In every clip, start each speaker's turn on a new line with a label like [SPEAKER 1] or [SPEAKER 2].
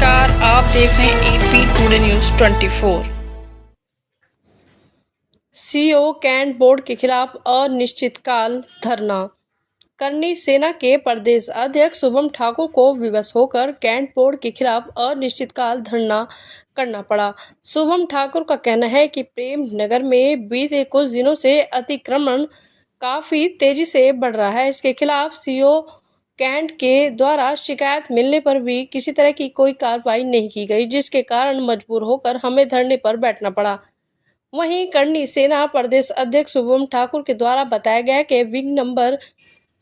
[SPEAKER 1] नमस्कार, आप देख रहे हैं AP today news 24। CO cantt board के खिलाफ अनिश्चितकाल धरना। करनी सेना के प्रदेश अध्यक्ष शुभम ठाकुर को विवश होकर कैंट बोर्ड के खिलाफ अनिश्चितकाल धरना करना पड़ा। शुभम ठाकुर का कहना है कि प्रेम नगर में बीते कुछ दिनों से अतिक्रमण काफी तेजी से बढ़ रहा है। इसके खिलाफ सीओ कैंट के द्वारा शिकायत मिलने पर भी किसी तरह की कोई कार्रवाई नहीं की गई, जिसके कारण मजबूर होकर हमें धरने पर बैठना पड़ा। वहीं करनी सेना प्रदेश अध्यक्ष शुभम ठाकुर के द्वारा बताया गया कि विंग नंबर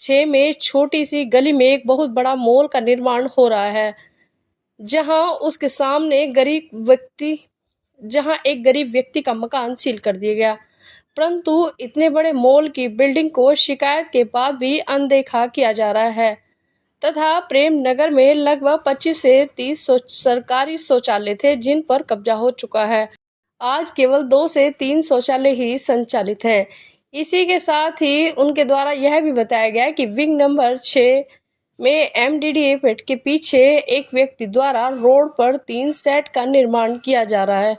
[SPEAKER 1] 6 में छोटी सी गली में एक बहुत बड़ा मॉल का निर्माण हो रहा है, जहां उसके सामने एक गरीब व्यक्ति का मकान सील कर दिया गया, परंतु इतने बड़े मॉल की बिल्डिंग को शिकायत के बाद भी अनदेखा किया जा रहा है तथा प्रेम नगर में लगभग 25 से 30 सरकारी शौचालय थे, जिन पर कब्जा हो चुका है। आज केवल 2 से 3 शौचालय ही संचालित हैं। इसी के साथ ही उनके द्वारा यह भी बताया गया कि विंग नंबर 6 में एमडीडीए पेट के पीछे एक व्यक्ति द्वारा रोड पर 3 सेट का निर्माण किया जा रहा है।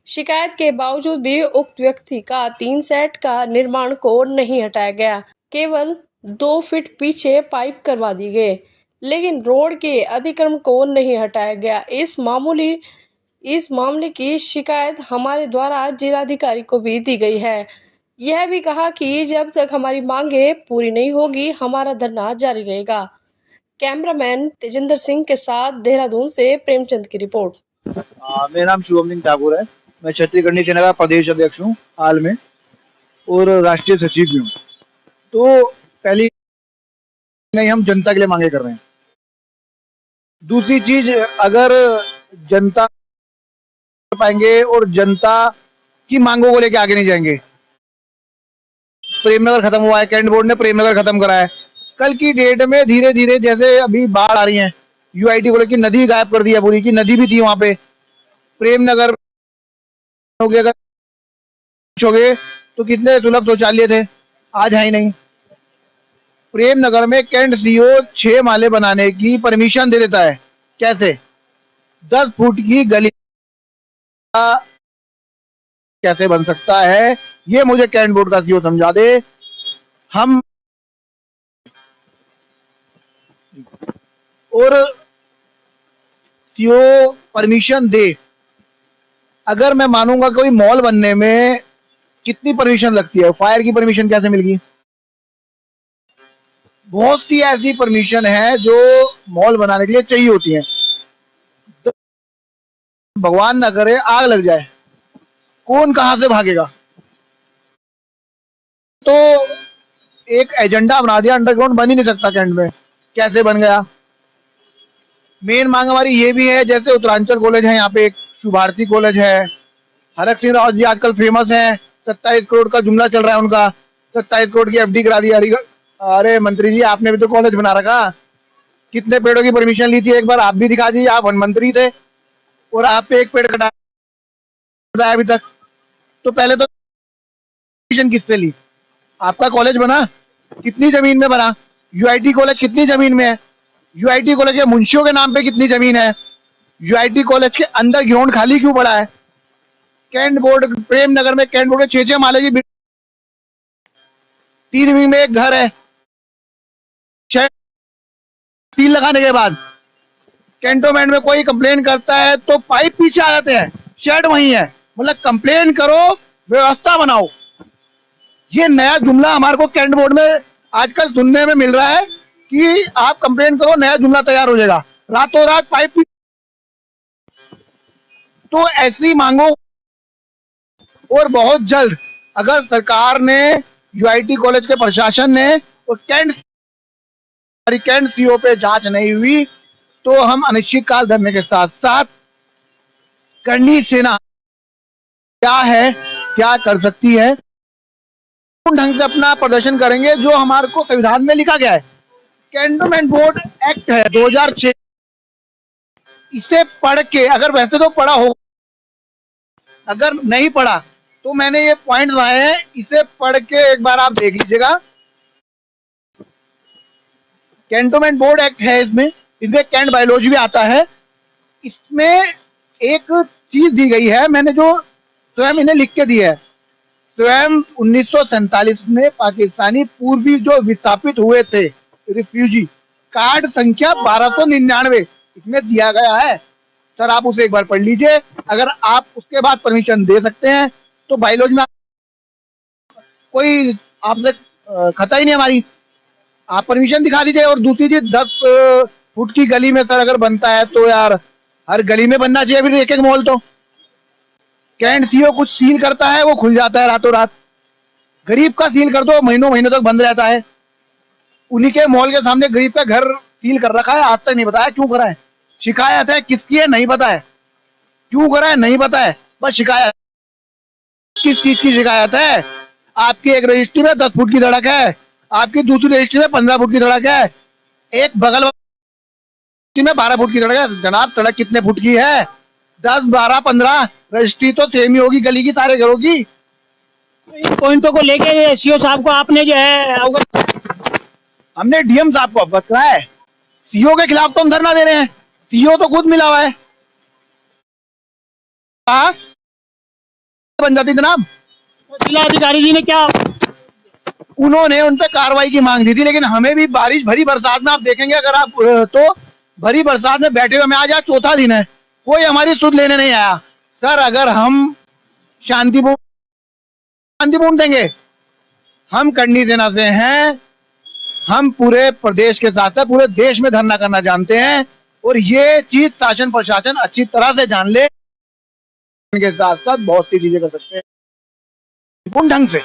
[SPEAKER 1] शिकायत के बावजूद भी उक्त व्यक्ति का 3 सेट का निर्माण को नहीं हटाया गया, केवल 2 फीट पीछे पाइप करवा दी गई, लेकिन रोड के अतिक्रमण को नहीं हटाया गया। इस मामले की शिकायत हमारे द्वारा जिलाधिकारी को भी दी गई है। यह भी कहा कि जब तक हमारी मांगे पूरी नहीं होगी, हमारा धरना जारी रहेगा। कैमरामैन तेजिंदर सिंह के साथ देहरादून से प्रेमचंद की रिपोर्ट।
[SPEAKER 2] मेरा नाम शुभम सिंह ठाकुर है। मैं क्षेत्रीय करनी सेना का प्रदेश अध्यक्ष हूँ हाल में, और राष्ट्रीय सचिव भी हूँ। तो पहली नहीं, हम जनता के लिए मांगे कर रहे हैं। दूसरी चीज, अगर जनता पाएंगे और जनता की मांगों को लेके आगे नहीं जाएंगे। प्रेमनगर खत्म हुआ है, कैंट बोर्ड ने प्रेमनगर खत्म करा है। कल की डेट में धीरे धीरे जैसे अभी बाढ़ आ रही है, यूआईटी को लेकर नदी गायब कर दी है पूरी की, नदी भी थी वहां पे। प्रेमनगर हो गया, अगर हो गए तो कितने सुलभ शौचालय थे, आज है ही नहीं। प्रेम नगर में कैंट सीओ 6 माले बनाने की परमिशन दे देता है। कैसे? 10 फुट की गली कैसे बन सकता है, ये मुझे कैंट बोर्ड का सीओ समझा दे। हम और सीओ परमिशन दे। अगर मैं मानूंगा कोई मॉल बनने में कितनी परमिशन लगती है, फायर की परमिशन कैसे मिल गई? बहुत सी ऐसी परमिशन है जो मॉल बनाने के लिए चाहिए होती है। तो भगवान ना करे आग लग जाए, कौन कहां से भागेगा? तो एक एजेंडा बना दिया, अंडरग्राउंड बन ही नहीं सकता कैंट में। कैसे बन गया? मेन मांग हमारी ये भी है, जैसे उत्तरांचल कॉलेज है, यहाँ पे एक शिव भारती कॉलेज है, हरक सिंह रावत जी आजकल फेमस है, 27 करोड़ का जुमला चल रहा है उनका, 27 करोड़ की एफडी करा दी अलीगढ़। अरे मंत्री जी, आपने भी तो कॉलेज बना रखा, कितने पेड़ों की परमिशन ली थी? एक बार आप भी दिखा दीजिए। आप वन मंत्री थे और आप पे एक पेड़ कटाया अभी तक। तो पहले तो परमिशन किससे ली? आपका कॉलेज बना कितनी जमीन में बना? यूआईटी कॉलेज कितनी जमीन में है? यूआईटी कॉलेज के मुंशियों के नाम पे कितनी जमीन है? यूआईटी कॉलेज के अंदर ग्राउंड खाली क्यों पड़ा है? कैंट बोर्ड प्रेम नगर में कैंट बोर्ड के 6 माले की 3 विंग में एक घर है। सील लगाने के बाद कैंटोनमेंट में कोई कंप्लेन करता है तो पाइप पीछे आ जाते हैं, शेड वही है। मतलब कंप्लेन करो, व्यवस्था बनाओ। ये नया जुमला हमारे को कैंट बोर्ड में आजकल सुनने में मिल रहा है कि आप कंप्लेन करो, नया जुमला तैयार हो जाएगा, रातों रात पाइप। तो ऐसी मांगों, और बहुत जल्द अगर सरकार ने, यूआईटी कॉलेज के प्रशासन ने और कैंट सीओ पे जांच नहीं हुई तो हम अनिश्चितकाल धरने के साथ साथ करनी सेना क्या है, क्या कर सकती है, ढंग से अपना प्रदर्शन करेंगे जो हमारे को संविधान में लिखा गया है। कैंटोनमेंट बोर्ड एक्ट है 2006, इसे पढ़ के, अगर वैसे तो पढ़ा हो, अगर नहीं पढ़ा तो मैंने ये पॉइंट लाए हैं, इसे पढ़ के एक बार आप देख लीजिएगा। कैंटोनमेंट बोर्ड एक्ट है, इसमें कैंट बायोलॉजी भी आता है। इसमें एक चीज दी गई है, मैंने जो स्वयं इन्हें लिख के दी है। स्वयं 1947 में पाकिस्तानी पूर्वी जो विस्थापित हुए थे, रिफ्यूजी, कार्ड संख्या 1299 इसमें दिया गया है। सर आप उसे एक बार पढ़ लीजिए, अगर आप उसके बाद परमिशन दे सकते हैं तो बायोलॉजी में कोई आपसे खता ही नहीं हमारी, आप परमिशन दिखा दीजिए। और दूसरी चीज 10 फुट की गली में सर अगर बनता है तो यार हर गली में बनना चाहिए फिर एक एक मॉल। तो कैंट सीओ कुछ सील करता है वो खुल जाता है रातों रात, गरीब का सील कर दो महीनों महीनों तक बंद रहता है। उन्हीं के मॉल के सामने गरीब का घर सील कर रखा है, आज तक नहीं बताया क्यों करा है। शिकायत है किसकी है नहीं पता है, क्यों करा है नहीं पता है, बस शिकायत। किस चीज की शिकायत है? आपकी एक रजिस्ट्री में 10 फुट की सड़क है, आपकी दूसरी रजिस्ट्री में 15 फुट की सड़क है, एक बगल वाली में 12 फुट की सड़क है। जनाब सड़क कितने फुट की है? 10, 12, 15, रजिस्ट्री तो सेम ही होगी गली की सारे घरों की।
[SPEAKER 3] इन पॉइंटों को लेके सीओ साहब को आपने जो है अवगत,
[SPEAKER 2] हमने डीएम साहब को अवगत करा है, सीओ के खिलाफ तो हम धरना दे रहे हैं, सीओ तो खुद मिला हुआ है। हाँ बन जाती जनाब,
[SPEAKER 3] जिला अधिकारी जी ने क्या,
[SPEAKER 2] उन्होंने उन पर कार्रवाई की मांग की थी, लेकिन हमें भी बारिश भरी बरसात में आप देखेंगे अगर आप तो भरी बरसात में बैठे हुए, हमें आज 4था दिन है, कोई हमारी सुध लेने नहीं आया। सर अगर हम शांतिपूर्ण देंगे, हम करनी सेना से हैं, हम पूरे प्रदेश के साथ साथ पूरे देश में धरना करना जानते हैं, और ये चीज शासन प्रशासन अच्छी तरह से जान ले, इनके साथ साथ बहुत सी चीजें कर सकते हैं पूर्ण ढंग से।